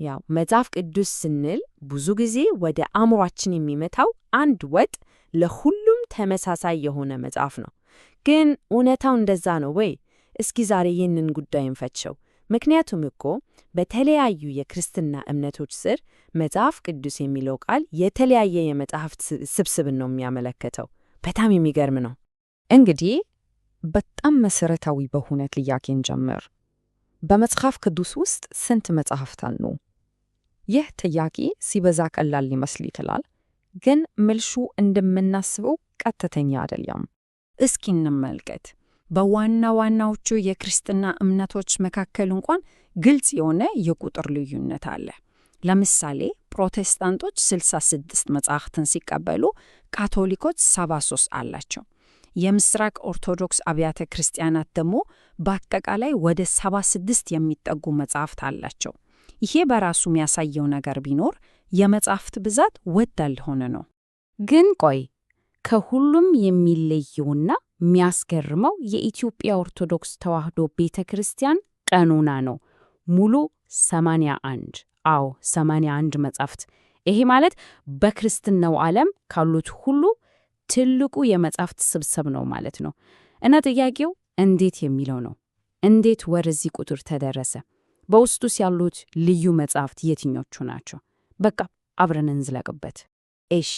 ያው መጽሐፍ ቅዱስ ስንል ብዙ ጊዜ ወደ አእምሯችን የሚመታው አንድ ወጥ ለሁሉም ተመሳሳይ የሆነ መጽሐፍ ነው። ግን እውነታው እንደዛ ነው ወይ? እስኪ ዛሬ ይህንን ጉዳይ እንፈትሸው። ምክንያቱም እኮ በተለያዩ የክርስትና እምነቶች ስር መጽሐፍ ቅዱስ የሚለው ቃል የተለያየ የመጽሐፍት ስብስብን ነው የሚያመለክተው። በጣም የሚገርም ነው። እንግዲህ በጣም መሰረታዊ በሆነ ጥያቄ እንጀምር። በመጽሐፍ ቅዱስ ውስጥ ስንት መጽሐፍት አሉ? ይህ ጥያቄ ሲበዛ ቀላል ሊመስል ይችላል፣ ግን መልሱ እንደምናስበው ቀጥተኛ አይደለም። እስኪ እንመልከት። በዋና ዋናዎቹ የክርስትና እምነቶች መካከል እንኳን ግልጽ የሆነ የቁጥር ልዩነት አለ። ለምሳሌ ፕሮቴስታንቶች 66 መጻሕፍትን ሲቀበሉ፣ ካቶሊኮች 73 አላቸው። የምስራቅ ኦርቶዶክስ አብያተ ክርስቲያናት ደግሞ በአጠቃላይ ወደ 76 የሚጠጉ መጻሕፍት አላቸው። ይሄ በራሱ የሚያሳየው ነገር ቢኖር የመጻሕፍት ብዛት ወጥ ያልሆነ ነው። ግን ቆይ፣ ከሁሉም የሚለየውና የሚያስገርመው የኢትዮጵያ ኦርቶዶክስ ተዋሕዶ ቤተ ክርስቲያን ቀኖና ነው። ሙሉ 81 81 መጻሕፍት። ይሄ ማለት በክርስትናው ዓለም ካሉት ሁሉ ትልቁ የመጻሕፍት ስብስብ ነው ማለት ነው። እና ጥያቄው እንዴት የሚለው ነው። እንዴት ወደዚህ ቁጥር ተደረሰ? በውስጡስ ያሉት ልዩ መጻሕፍት የትኞቹ ናቸው? በቃ አብረን እንዝለቅበት። እሺ፣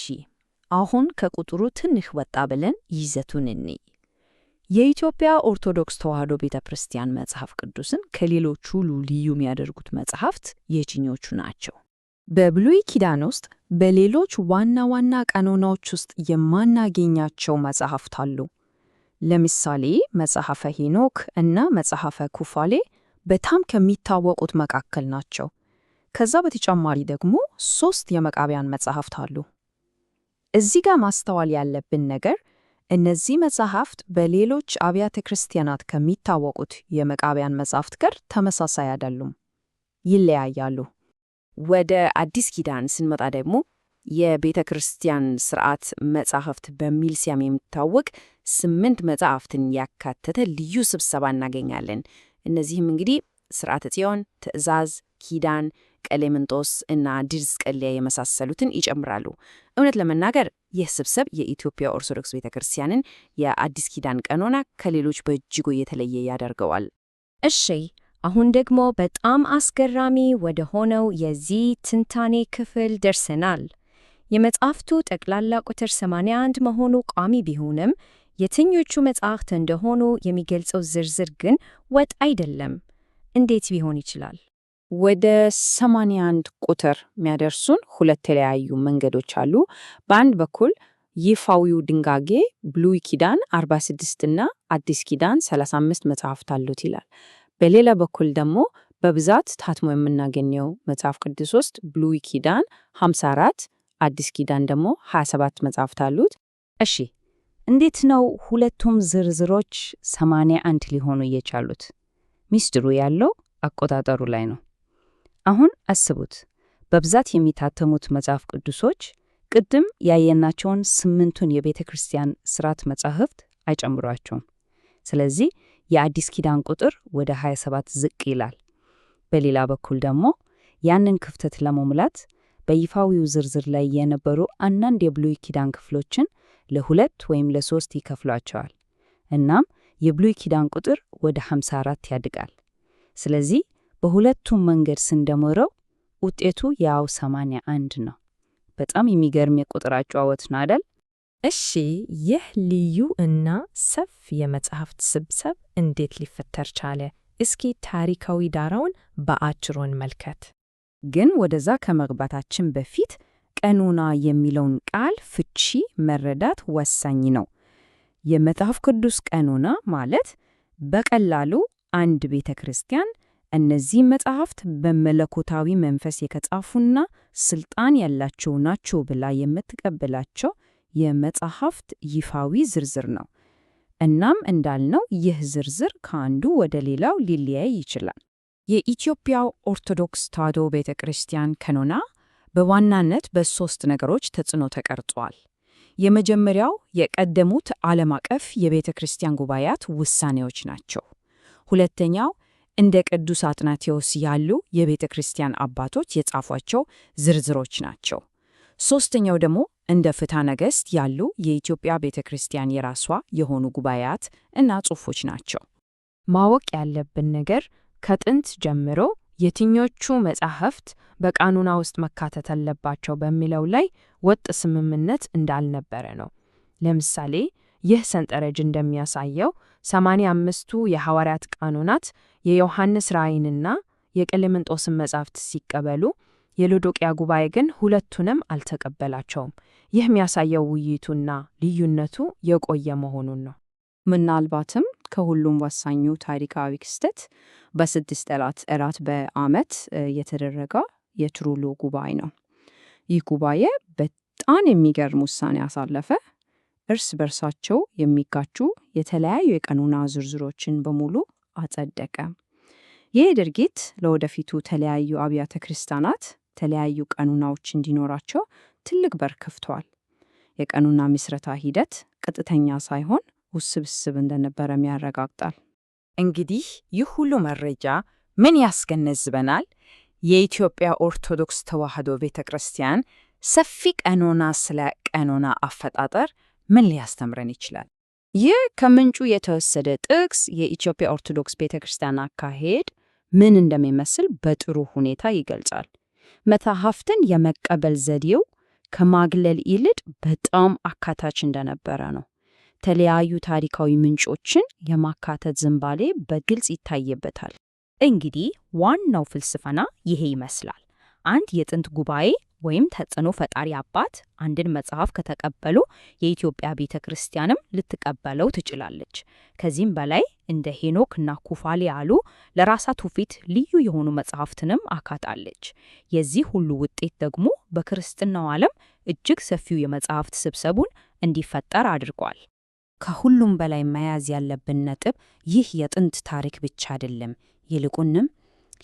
አሁን ከቁጥሩ ትንሽ ወጣ ብለን ይዘቱን እንይ። የኢትዮጵያ ኦርቶዶክስ ተዋሕዶ ቤተ ክርስቲያን መጽሐፍ ቅዱስን ከሌሎቹ ሁሉ ልዩ የሚያደርጉት መጽሐፍት የትኞቹ ናቸው? በብሉይ ኪዳን ውስጥ በሌሎች ዋና ዋና ቀኖናዎች ውስጥ የማናገኛቸው መጽሐፍት አሉ። ለምሳሌ መጽሐፈ ሄኖክ እና መጽሐፈ ኩፋሌ በጣም ከሚታወቁት መካከል ናቸው። ከዛ በተጨማሪ ደግሞ 3 የመቃብያን መጽሐፍት አሉ። እዚህ ጋር ማስተዋል ያለብን ነገር እነዚህ መጽሐፍት በሌሎች አብያተ ክርስቲያናት ከሚታወቁት የመቃብያን መጽሐፍት ጋር ተመሳሳይ አይደሉም፣ ይለያያሉ። ወደ አዲስ ኪዳን ስንመጣ ደግሞ የቤተ ክርስቲያን ሥርዓት መጻሕፍት በሚል ስያሜ የሚታወቅ 8 መጻሕፍትን ያካተተ ልዩ ስብሰባ እናገኛለን። እነዚህም እንግዲህ ሥርዓተ ጽዮን፣ ትእዛዝ፣ ኪዳን፣ ቀሌምንጦስ እና ዲድስቅልያ የመሳሰሉትን ይጨምራሉ። እውነት ለመናገር ይህ ስብስብ የኢትዮጵያ ኦርቶዶክስ ቤተ ክርስቲያንን የአዲስ ኪዳን ቀኖና ከሌሎች በእጅጉ የተለየ ያደርገዋል። እሺ፣ አሁን ደግሞ በጣም አስገራሚ ወደ ሆነው የዚህ ትንታኔ ክፍል ደርሰናል። የመጽሐፍቱ ጠቅላላ ቁጥር 81 መሆኑ ቋሚ ቢሆንም የትኞቹ መጽሐፍት እንደሆኑ የሚገልጸው ዝርዝር ግን ወጥ አይደለም። እንዴት ቢሆን ይችላል? ወደ 81 ቁጥር የሚያደርሱን 2 የተለያዩ መንገዶች አሉ። በአንድ በኩል ይፋዊው ድንጋጌ ብሉይ ኪዳን 46 እና አዲስ ኪዳን 35 መጽሐፍት አሉት ይላል። በሌላ በኩል ደግሞ በብዛት ታትሞ የምናገኘው መጽሐፍ ቅዱስ ውስጥ ብሉይ ኪዳን 54፣ አዲስ ኪዳን ደግሞ 27 መጽሐፍት አሉት። እሺ፣ እንዴት ነው ሁለቱም ዝርዝሮች 81 ሊሆኑ የቻሉት? ሚስጥሩ ያለው አቆጣጠሩ ላይ ነው። አሁን አስቡት፣ በብዛት የሚታተሙት መጽሐፍ ቅዱሶች ቅድም ያየናቸውን 8ቱን የቤተ ክርስቲያን ሥርዓት መጻሕፍት አይጨምሯቸውም። ስለዚህ የአዲስ ኪዳን ቁጥር ወደ 27 ዝቅ ይላል። በሌላ በኩል ደግሞ ያንን ክፍተት ለመሙላት በይፋዊው ዝርዝር ላይ የነበሩ አንዳንድ የብሉይ ኪዳን ክፍሎችን ለ2 ወይም ለ3 ይከፍሏቸዋል። እናም የብሉይ ኪዳን ቁጥር ወደ 54 ያድጋል። ስለዚህ በሁለቱም መንገድ ስንደምረው ውጤቱ ያው 81 ነው። በጣም የሚገርም የቁጥር አጨዋወት ነው አይደል? እሺ፣ ይህ ልዩ እና ሰፊ የመጽሐፍት ስብስብ እንዴት ሊፈጠር ቻለ? እስኪ ታሪካዊ ዳራውን በአጭሩ እንመልከት። ግን ወደዛ ከመግባታችን በፊት ቀኖና የሚለውን ቃል ፍቺ መረዳት ወሳኝ ነው። የመጽሐፍ ቅዱስ ቀኖና ማለት በቀላሉ አንድ ቤተ ክርስቲያን እነዚህ መጽሐፍት በመለኮታዊ መንፈስ የተጻፉና ስልጣን ያላቸው ናቸው ብላ የምትቀበላቸው የመጽሐፍት ይፋዊ ዝርዝር ነው። እናም እንዳልነው ይህ ዝርዝር ከአንዱ ወደ ሌላው ሊለያይ ይችላል። የኢትዮጵያ ኦርቶዶክስ ተዋሕዶ ቤተ ክርስቲያን ቀኖና በዋናነት በ3 ነገሮች ተጽዕኖ ተቀርጿል። የመጀመሪያው የቀደሙት ዓለም አቀፍ የቤተ ክርስቲያን ጉባኤያት ውሳኔዎች ናቸው። ሁለተኛው እንደ ቅዱስ አትናቴዎስ ያሉ የቤተ ክርስቲያን አባቶች የጻፏቸው ዝርዝሮች ናቸው። ሦስተኛው ደግሞ እንደ ፍትሐ ነገሥት ያሉ የኢትዮጵያ ቤተ ክርስቲያን የራሷ የሆኑ ጉባኤያት እና ጽሑፎች ናቸው። ማወቅ ያለብን ነገር ከጥንት ጀምሮ የትኞቹ መጻሕፍት በቃኑና ውስጥ መካተት አለባቸው በሚለው ላይ ወጥ ስምምነት እንዳልነበረ ነው። ለምሳሌ ይህ ሰንጠረዥ እንደሚያሳየው 85ቱ የሐዋርያት ቃኖናት የዮሐንስ ራእይንና የቀሌምንጦስን መጻሕፍት ሲቀበሉ፣ የሎዶቅያ ጉባኤ ግን ሁለቱንም አልተቀበላቸውም። ይህ የሚያሳየው ውይይቱና ልዩነቱ የቆየ መሆኑን ነው። ምናልባትም ከሁሉም ወሳኙ ታሪካዊ ክስተት በስድስት እራት በዓመት የተደረገ የትሩሎ ጉባኤ ነው። ይህ ጉባኤ በጣም የሚገርም ውሳኔ ያሳለፈ፣ እርስ በርሳቸው የሚጋጩ የተለያዩ የቀኖና ዝርዝሮችን በሙሉ አጸደቀ። ይህ ድርጊት ለወደፊቱ ተለያዩ አብያተ ክርስቲያናት ተለያዩ ቀኖናዎች እንዲኖራቸው ትልቅ በር ከፍቷል። የቀኖና ምስረታ ሂደት ቀጥተኛ ሳይሆን ውስብስብ እንደነበረም ያረጋግጣል። እንግዲህ ይህ ሁሉ መረጃ ምን ያስገነዝበናል? የኢትዮጵያ ኦርቶዶክስ ተዋሕዶ ቤተ ክርስቲያን ሰፊ ቀኖና ስለ ቀኖና አፈጣጠር ምን ሊያስተምረን ይችላል? ይህ ከምንጩ የተወሰደ ጥቅስ የኢትዮጵያ ኦርቶዶክስ ቤተ ክርስቲያን አካሄድ ምን እንደሚመስል በጥሩ ሁኔታ ይገልጻል። መጽሐፍትን የመቀበል ዘዴው ከማግለል ይልቅ በጣም አካታች እንደነበረ ነው። የተለያዩ ታሪካዊ ምንጮችን የማካተት ዝንባሌ በግልጽ ይታይበታል። እንግዲህ ዋናው ፍልስፍና ይሄ ይመስላል። አንድ የጥንት ጉባኤ ወይም ተጽዕኖ ፈጣሪ አባት አንድን መጽሐፍ ከተቀበሉ የኢትዮጵያ ቤተ ክርስቲያንም ልትቀበለው ትችላለች። ከዚህም በላይ እንደ ሄኖክ እና ኩፋሌ ያሉ ለራሷ ትውፊት ልዩ የሆኑ መጽሐፍትንም አካታለች። የዚህ ሁሉ ውጤት ደግሞ በክርስትናው ዓለም እጅግ ሰፊው የመጽሐፍት ስብስቡን እንዲፈጠር አድርጓል። ከሁሉም በላይ መያዝ ያለብን ነጥብ ይህ የጥንት ታሪክ ብቻ አይደለም፣ ይልቁንም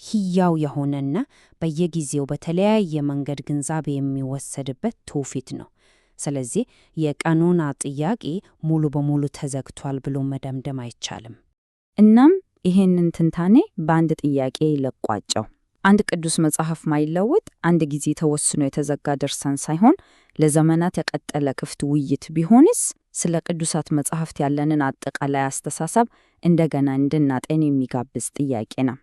ሕያው የሆነና በየጊዜው በተለያየ መንገድ ግንዛቤ የሚወሰድበት ትውፊት ነው። ስለዚህ የቀኖና ጥያቄ ሙሉ በሙሉ ተዘግቷል ብሎ መደምደም አይቻልም። እናም ይሄንን ትንታኔ በአንድ ጥያቄ ለቋጨው። አንድ ቅዱስ መጽሐፍ ማይለወጥ አንድ ጊዜ ተወስኖ የተዘጋ ድርሳን ሳይሆን ለዘመናት የቀጠለ ክፍት ውይይት ቢሆንስ? ስለ ቅዱሳት መጽሐፍት ያለንን አጠቃላይ አስተሳሰብ እንደገና እንድናጤን የሚጋብዝ ጥያቄ ነው።